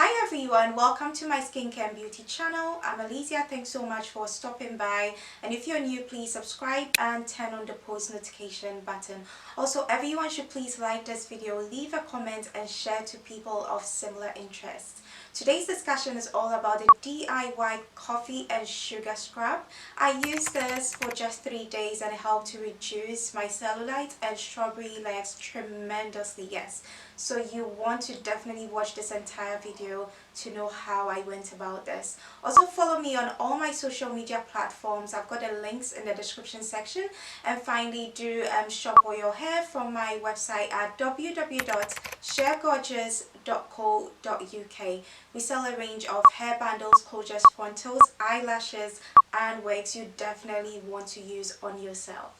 Hi everyone, welcome to my skincare and beauty channel. I'm Alicia. Thanks so much for stopping by, and if you're new, please subscribe and turn on the post notification button. Also, everyone should please like this video, leave a comment and share to people of similar interests. Today's discussion is all about the DIY coffee and sugar scrub. I used this for just 3 days and it helped to reduce my cellulite and strawberry legs tremendously. Yes, so you want to definitely watch this entire video to know how I went about this. Also follow me on all my social media platforms. I've got the links in the description section. And finally, do shop for your hair from my website at www.sharegorgeous.co.uk. We sell a range of hair bundles, closures, frontals, eyelashes and wigs you definitely want to use on yourself.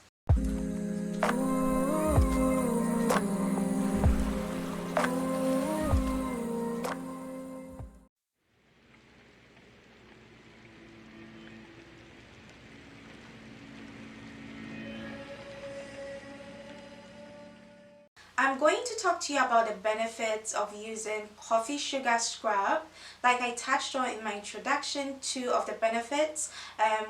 I'm going to talk to you about the benefits of using coffee sugar scrub. Like I touched on in my introduction, two of the benefits,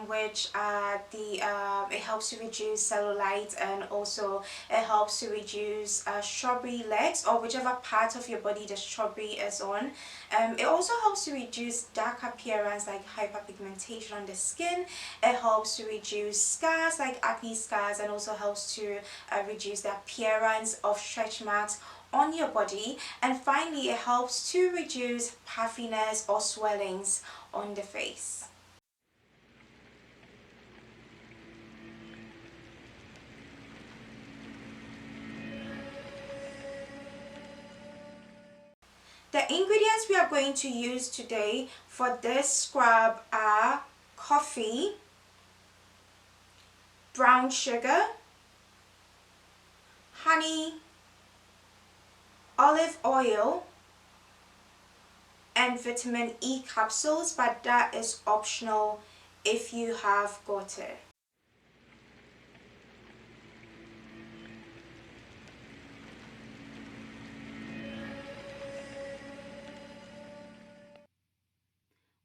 which are it helps to reduce cellulite, and also it helps to reduce strawberry legs, or whichever part of your body the strawberry is on. It also helps to reduce dark appearance like hyperpigmentation on the skin. It helps to reduce scars like acne scars, and also helps to reduce the appearance of stretch marks on your body. And finally, it helps to reduce puffiness or swellings on the face. The ingredients we are going to use today for this scrub are coffee, brown sugar, honey, olive oil, and vitamin E capsules, but that is optional if you have got it.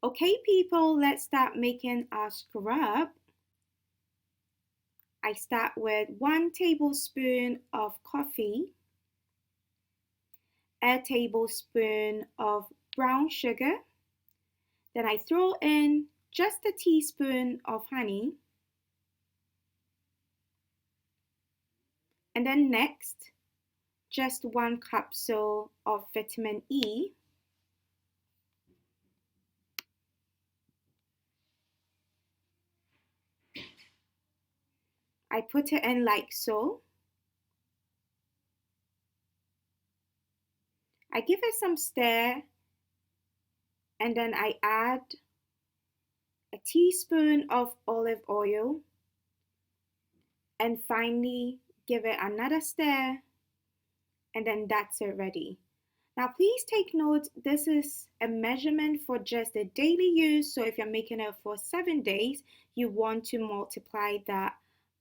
Okay people, let's start making our scrub. I start with 1 tablespoon of coffee, a tablespoon of brown sugar, then I throw in just a teaspoon of honey, and then next just 1 capsule of vitamin E. I put it in like so. I give it some stir, and then I add a teaspoon of olive oil, and finally give it another stir, and then that's it ready. Now please take note, this is a measurement for just the daily use, so if you're making it for 7 days, you want to multiply that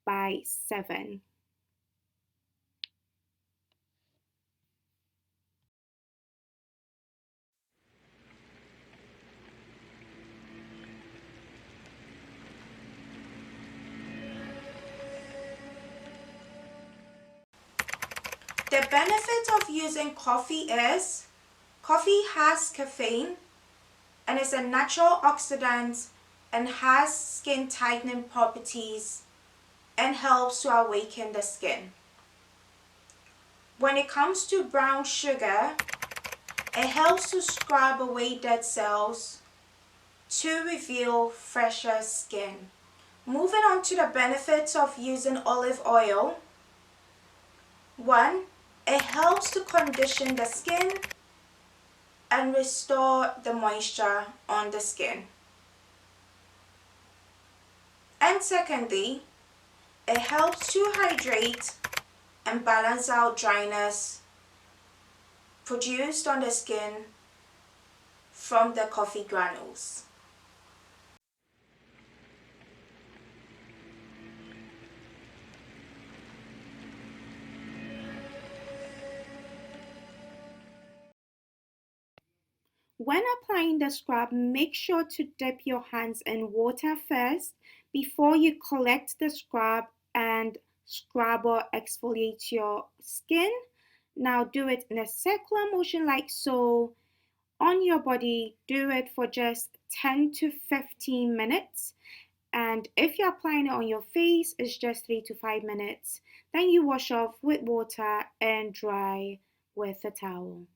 by 7. The benefit of using coffee is coffee has caffeine and is a natural oxidant and has skin tightening properties and helps to awaken the skin. When it comes to brown sugar, it helps to scrub away dead cells to reveal fresher skin. Moving on to the benefits of using olive oil. 1. It helps to condition the skin and restore the moisture on the skin. And secondly, it helps to hydrate and balance out dryness produced on the skin from the coffee granules. When applying the scrub, make sure to dip your hands in water first before you collect the scrub and scrub or exfoliate your skin. Now do it in a circular motion like so. On your body, do it for just 10 to 15 minutes. And if you're applying it on your face, it's just 3 to 5 minutes. Then you wash off with water and dry with a towel.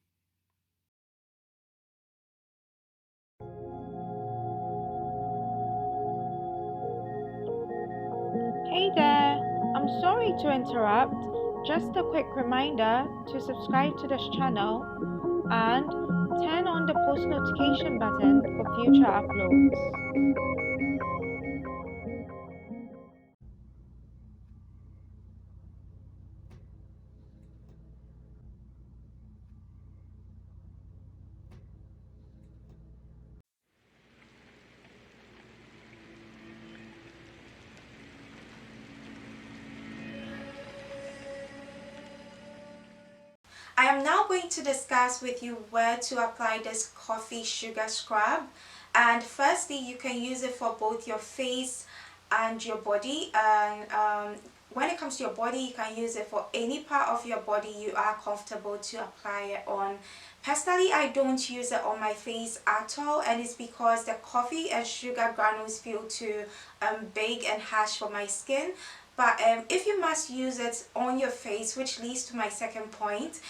Hey there, I'm sorry to interrupt. Just a quick reminder to subscribe to this channel and turn on the post notification button for future uploads. I am now going to discuss with you where to apply this coffee sugar scrub. And firstly, you can use it for both your face and your body. And when it comes to your body, you can use it for any part of your body you are comfortable to apply it on. Personally, I don't use it on my face at all, and it's because the coffee and sugar granules feel too big and harsh for my skin. But if you must use it on your face, which leads to my second point,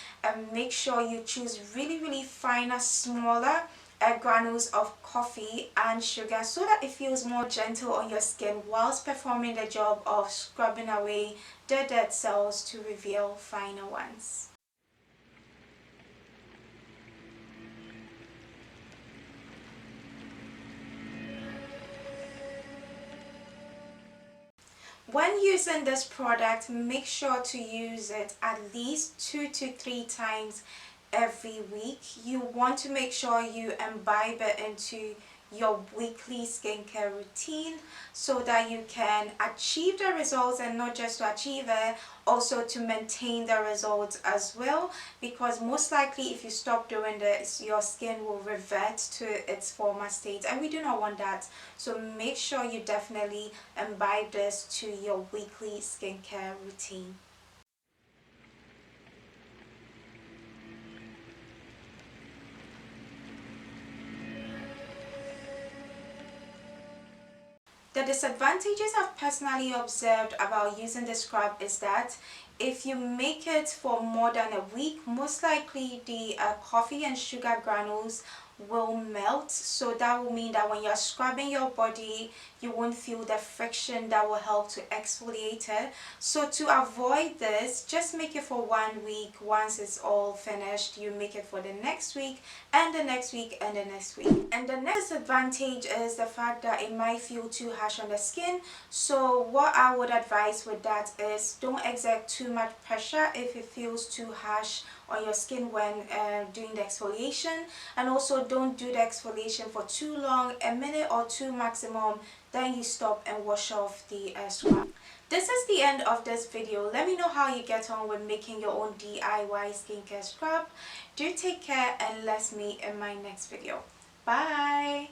make sure you choose really finer, smaller granules of coffee and sugar so that it feels more gentle on your skin whilst performing the job of scrubbing away the dead cells to reveal finer ones. When using this product, make sure to use it at least 2 to 3 times every week. You want to make sure you imbibe it into your weekly skincare routine so that you can achieve the results, and not just to achieve it, also to maintain the results as well, because most likely if you stop doing this, your skin will revert to its former state, and we do not want that. So make sure you definitely imbibe this to your weekly skincare routine. The disadvantages I've personally observed about using the scrub is that if you make it for more than a week, most likely the coffee and sugar granules will melt. So that will mean that when you're scrubbing your body, you won't feel the friction that will help to exfoliate it. So to avoid this, just make it for 1 week. Once it's all finished, you make it for the next week and the next week and the next week. And the next advantage is the fact that it might feel too harsh on the skin. So what I would advise with that is don't exert too much pressure if it feels too harsh on your skin when doing the exfoliation, and also don't do the exfoliation for too long, a minute or two maximum, then you stop and wash off the scrub. This is the end of this video. Let me know how you get on with making your own DIY skincare scrub. Do take care, and let's meet in my next video. Bye!